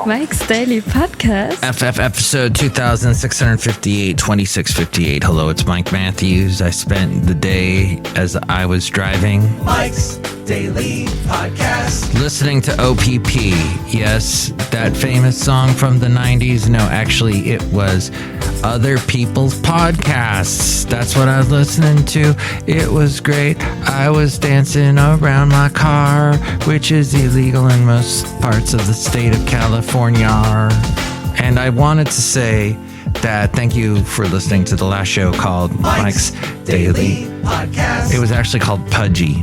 Mike's Daily Podcast. Episode 2658, 2658. Hello, it's Mike Matthews. I spent the day as I was driving. Mike's Daily Podcast. Listening to OPP. Yes, that famous song from the 90s. No, actually, it was other people's podcasts. That's what I was listening to. It was great. I was dancing around my car, which is illegal in most parts of the state of California. And I wanted to say that thank you for listening to the last show called Mike's Daily Podcast. It was actually called Pudgy.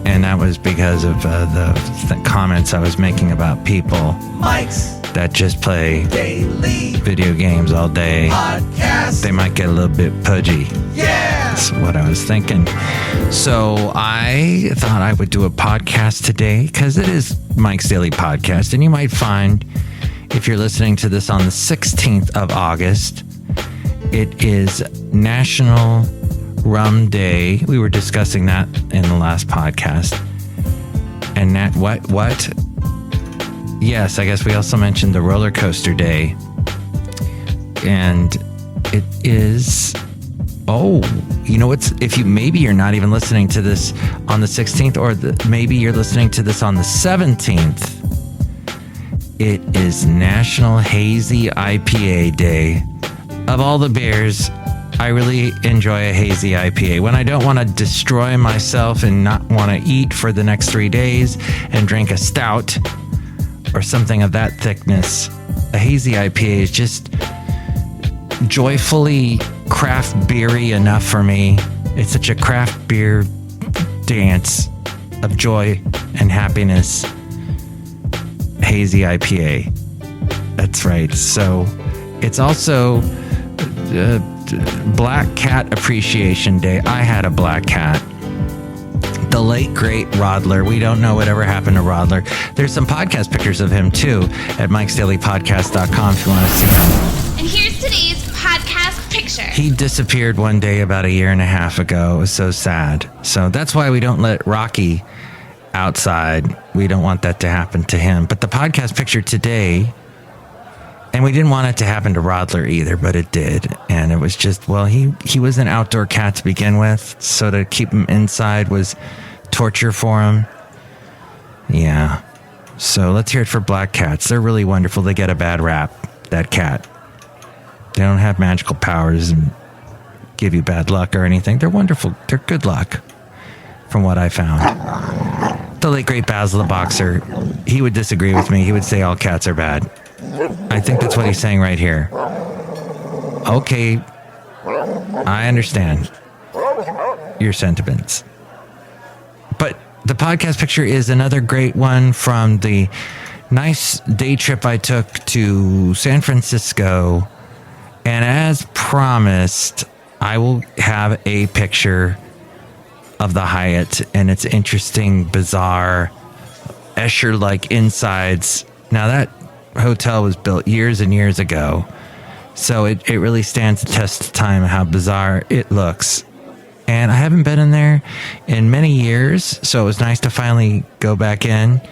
And that was because of the comments I was making about people Mike's that just play Daily video games all day. Podcast. They might get a little bit pudgy. Yeah. That's what I was thinking. So I thought I would do a podcast today because it is Mike's Daily Podcast. And you might find, if you're listening to this on the 16th of August, it is National Rum Day. We were discussing that in the last podcast. And that, what? Yes, I guess we also mentioned the roller coaster day. And it is, you know what's, maybe you're not even listening to this on the 16th, or maybe you're listening to this on the 17th. It is National Hazy IPA Day. Of all the beers, I really enjoy a hazy IPA. When I don't want to destroy myself and not want to eat for the next 3 days and drink a stout or something of that thickness, a hazy IPA is just joyfully craft beery enough for me. It's such a craft beer dance of joy and happiness. Hazy IPA. That's right. So it's also Black Cat Appreciation Day. I had a black cat. The late, great Rodler. We don't know whatever happened to Rodler. There's some podcast pictures of him, too, at MikesDailyPodcast.com if you want to see him. And here's today's podcast picture. He disappeared one day about a year and a half ago. It was so sad. So that's why we don't let Rocky outside. We don't want that to happen to him. But the podcast picture today, and we didn't want it to happen to Rodler either, but it did. And it was just, he was an outdoor cat to begin with. So to keep him inside was torture for him. Yeah. So let's hear it for black cats. They're really wonderful. They get a bad rap, that cat. They don't have magical powers and give you bad luck or anything. They're wonderful. They're good luck, from what I found. The late, great Basil the Boxer, he would disagree with me. He would say all cats are bad. I think that's what he's saying right here. Okay, I understand your sentiments. But the podcast picture is another great one from the nice day trip I took to San Francisco. And as promised, I will have a picture of the Hyatt and its interesting, bizarre, Escher-like insides. Now, that hotel was built years and years ago, so it really stands the test of time how bizarre it looks. And I haven't been in there in many years, so it was nice to finally go back in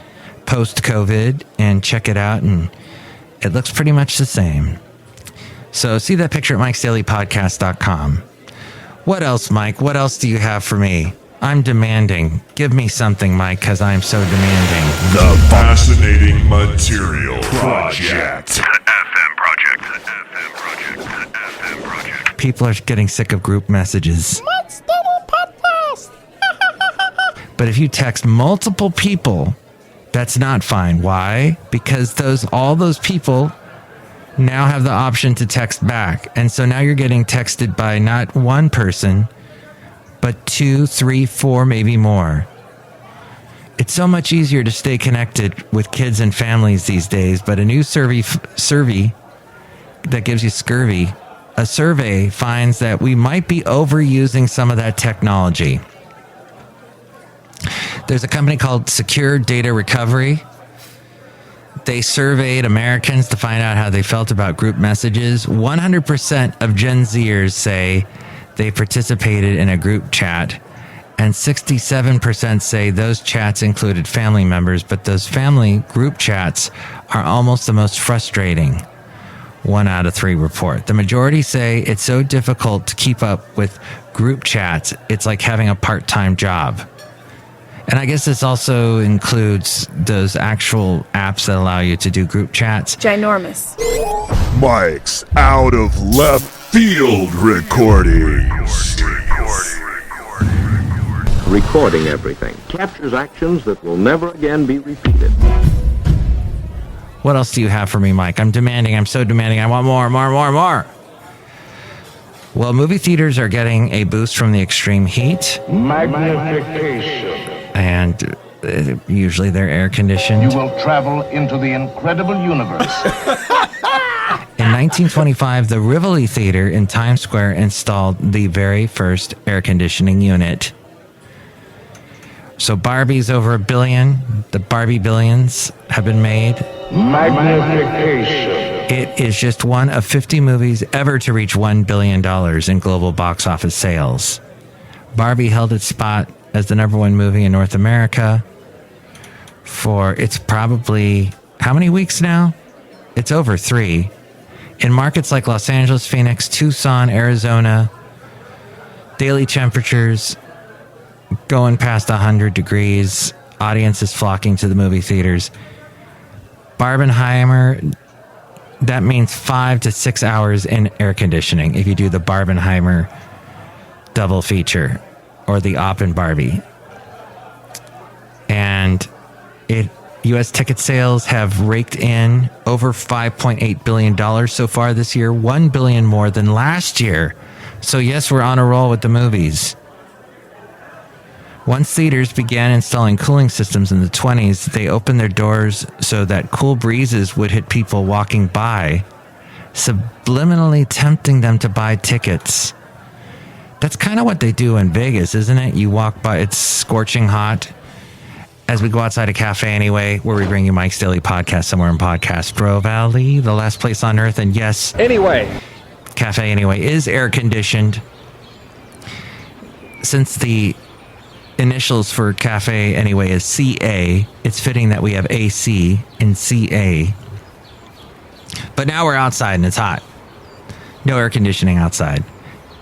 post-COVID and check it out, and it looks pretty much the same. So see that picture at MikesDailyPodcast.com. What else, Mike? What else do you have for me? I'm demanding. Give me something, Mike, because I'm so demanding. The Fascinating Material Project. FM Project. People are getting sick of group messages. Mike's Daily Podcast. But if you text multiple people, that's not fine. Why? Because all those people now have the option to text back. And so now you're getting texted by not one person, but 2, 3, 4, maybe more. It's so much easier to stay connected with kids and families these days, but a new survey that gives you scurvy, a survey finds that we might be overusing some of that technology. There's a company called Secure Data Recovery. They surveyed Americans to find out how they felt about group messages. 100% of Gen Zers say they participated in a group chat, and 67% say those chats included family members, but those family group chats are almost the most frustrating. 1 out of 3 report. The majority say it's so difficult to keep up with group chats, it's like having a part-time job. And I guess this also includes those actual apps that allow you to do group chats. Ginormous. Mike's out of left field recordings. Recording everything captures actions that will never again be repeated. What else do you have for me, Mike? I'm so demanding. I want more. Well, movie theaters are getting a boost from the extreme heat. Magnification. And usually they're air conditioned. You will travel into the incredible universe. In 1925, the Rivoli Theater in Times Square installed the very first air conditioning unit. So Barbie's over $1 billion. The Barbie billions have been made. Magnification. It is just one of 50 movies ever to reach $1 billion in global box office sales. Barbie held its spot as the number 1 movie in North America for it's probably, how many weeks now? It's over 3. In markets like Los Angeles, Phoenix, Tucson, Arizona, daily temperatures going past 100 degrees, audiences flocking to the movie theaters. Barbenheimer, that means 5 to 6 hours in air conditioning if you do the Barbenheimer double feature or the Oppen Barbie. And U.S. ticket sales have raked in over $5.8 billion so far this year, $1 billion more than last year. So yes, we're on a roll with the movies. Once theaters began installing cooling systems in the 20s, they opened their doors so that cool breezes would hit people walking by, subliminally tempting them to buy tickets. That's kind of what they do in Vegas, isn't it? You walk by, it's scorching hot. As we go outside a cafe anyway, where we bring you Mike's Daily Podcast somewhere in Podcastro Valley, the last place on earth. And yes, Cafe Anyway is air conditioned. Since the initials for Cafe Anyway is CA, it's fitting that we have AC in CA. But now we're outside and it's hot. No air conditioning outside.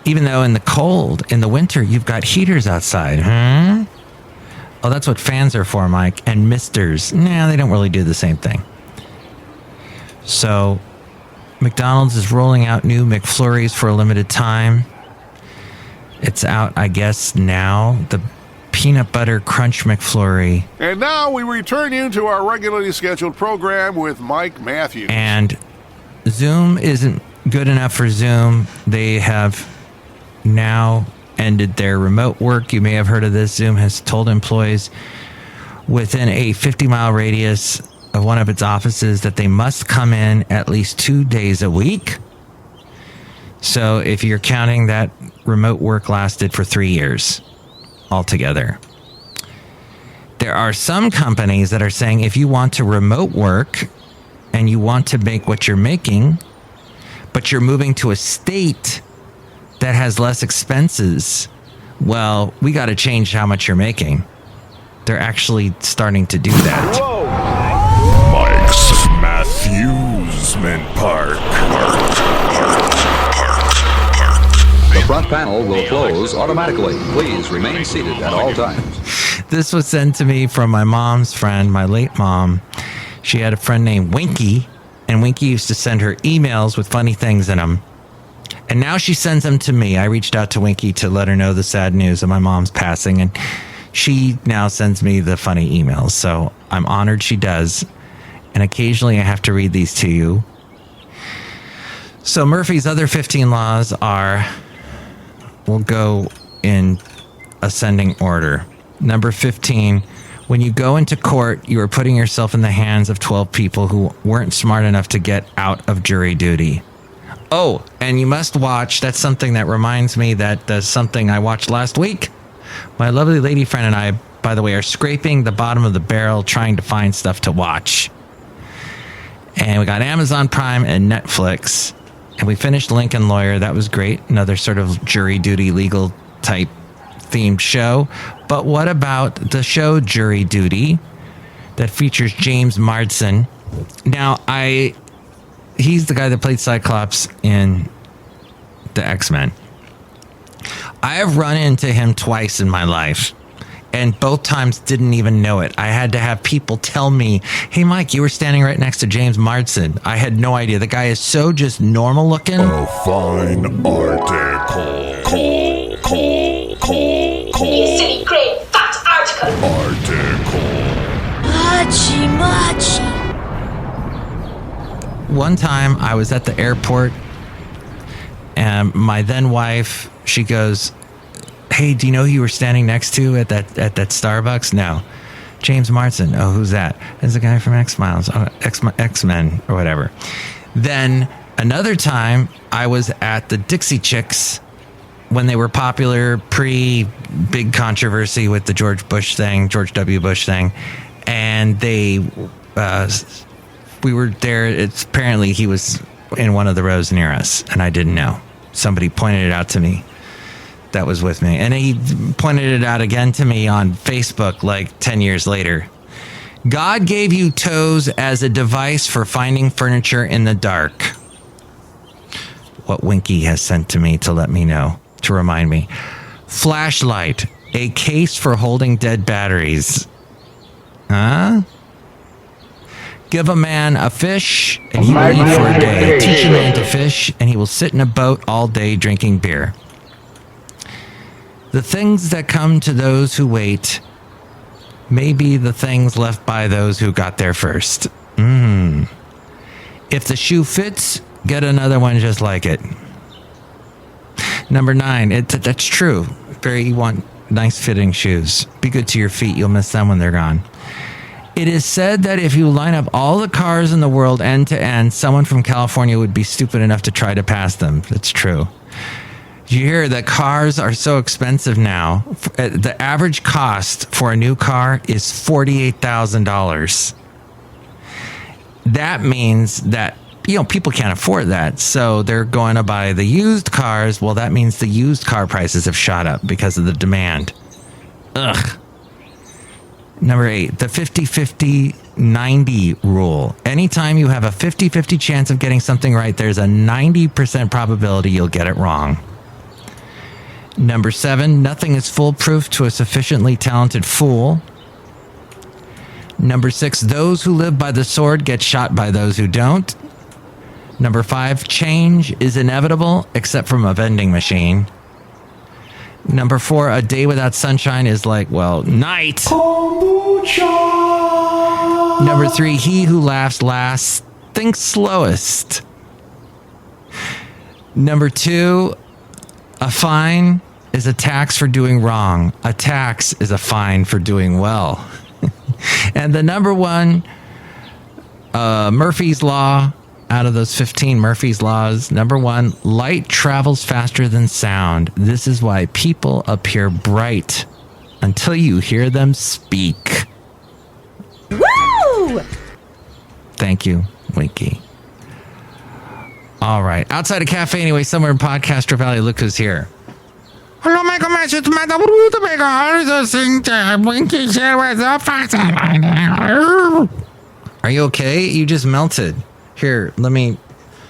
Even though in the cold, in the winter, you've got heaters outside. Oh, that's what fans are for, Mike. And misters. Nah, they don't really do the same thing. So, McDonald's is rolling out new McFlurries for a limited time. It's out, I guess, now. The Peanut Butter Crunch McFlurry. And now we return you to our regularly scheduled program with Mike Matthews. And Zoom isn't good enough for Zoom. They have now ended their remote work. You may have heard of this. Zoom has told employees within a 50-mile radius of one of its offices that they must come in at least 2 days a week. So if you're counting, that remote work lasted for 3 years altogether. There are some companies that are saying if you want to remote work and you want to make what you're making, but you're moving to a state that has less expenses, well, we got to change how much you're making. They're actually starting to do that. Whoa. Mike's Matthewsman Park. The front panel will close automatically. Please remain seated at all times. This was sent to me from my mom's friend, my late mom. She had a friend named Winky, and Winky used to send her emails with funny things in them. And now she sends them to me. I reached out to Winky to let her know the sad news of my mom's passing, and she now sends me the funny emails. So I'm honored she does. And occasionally I have to read these to you. So Murphy's other 15 laws are, we'll go in ascending order. Number 15, when you go into court, you are putting yourself in the hands of 12 people who weren't smart enough to get out of jury duty. Oh, and you must watch, that's something that reminds me that something I watched last week. My lovely lady friend and I, by the way, are scraping the bottom of the barrel trying to find stuff to watch. And we got Amazon Prime and Netflix. And we finished Lincoln Lawyer. That was great. Another sort of jury duty legal type themed show. But what about the show Jury Duty that features James Marsden? Now, he's the guy that played Cyclops in the X-Men. I have run into him twice in my life. And both times didn't even know it. I had to have people tell me, hey, Mike, you were standing right next to James Marsden. I had no idea. The guy is so just normal looking. A fine article. You silly, great, fat article. Machi. One time I was at the airport and my then wife, she goes, hey, do you know who you were standing next to at that Starbucks? No. James Marsden. Oh, who's that? It's the guy from X-Files, X-Men or whatever. Then another time I was at the Dixie Chicks when they were popular pre-big controversy with the George W. Bush thing. And we were there. Apparently he was in one of the rows near us and I didn't know. Somebody pointed it out to me. That was with me. And he pointed it out again to me on Facebook like 10 years later. God gave you toes as a device for finding furniture in the dark. What Winky has sent to me to let me know, to remind me. Flashlight, a case for holding dead batteries. Huh? Give a man a fish and he will eat for a day. Teach a man to fish and he will sit in a boat all day drinking beer. The things that come to those who wait may be the things left by those who got there first. If the shoe fits, get another one just like it. Number 9, that's true. You want nice fitting shoes. Be good to your feet. You'll miss them when they're gone. It is said that if you line up all the cars in the world end to end, someone from California would be stupid enough to try to pass them. That's true. You hear that cars are so expensive now. The average cost for a new car is $48,000. That means that, people can't afford that. So they're going to buy the used cars. Well, that means the used car prices have shot up because of the demand. Ugh. Number 8, the 50-50-90 rule. Anytime you have a 50-50 chance of getting something right, there's a 90% probability you'll get it wrong. Number 7, nothing is foolproof to a sufficiently talented fool. Number 6, those who live by the sword get shot by those who don't. Number 5, change is inevitable except from a vending machine. Number 4, a day without sunshine is like, night. Kombucha. Number 3, he who laughs last thinks slowest. Number 2, a fine is a tax for doing wrong. A tax is a fine for doing well. And the number 1, Murphy's Law, out of those 15 Murphy's Laws, number 1, light travels faster than sound. This is why people appear bright until you hear them speak. Woo! Thank you, Winky. All right. Outside a cafe, anyway, somewhere in Podcaster Valley, look who's here. Hello, Michael Match. It's Madam Rootabega. Are you okay? You just melted. Here, let me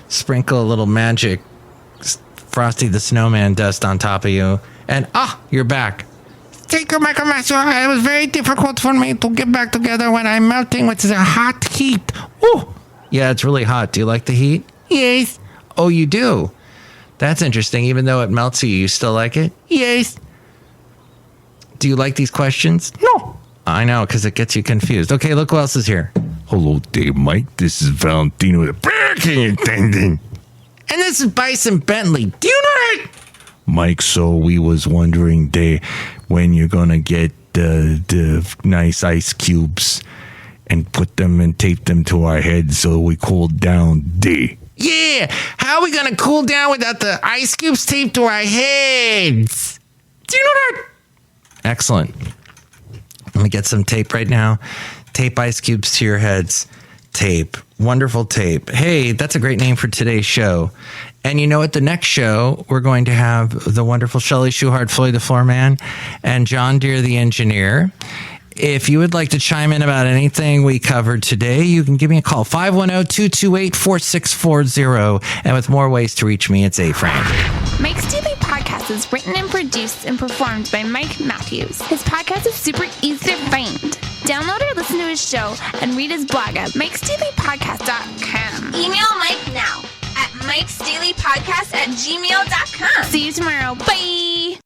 sprinkle a little magic Frosty the Snowman dust on top of you. And, you're back. Thank you, Michael Match. It was very difficult for me to get back together when I'm melting with the hot heat. Ooh. Yeah, it's really hot. Do you like the heat? Yes. Oh, you do? That's interesting. Even though it melts you still like it? Yes. Do you like these questions? No. I know, because it gets you confused. Okay, look who else is here. Hello, Dave Mike. This is Valentino, the parking attendant. And this is Bison Bentley. Do you know that? Mike, so we was wondering, Dave, when you're going to get the nice ice cubes and put them and tape them to our heads so we cool down, Dave. Yeah, how are we going to cool down without the ice cubes taped to our heads? Do you know that? Excellent. Let me get some tape right now. Tape ice cubes to your heads. Tape. Wonderful tape. Hey, that's a great name for today's show. And you know what? The next show, we're going to have the wonderful Chely Shoehart, Floyd the Floorman, and John Deere the engineer. If you would like to chime in about anything we covered today, you can give me a call, 510-228-4640. And with more ways to reach me, it's A-Frame. Mike's Daily Podcast is written and produced and performed by Mike Matthews. His podcast is super easy to find. Download or listen to his show and read his blog at MikesDailyPodcast.com. Email Mike now at MikesDailyPodcast@gmail.com. See you tomorrow. Bye!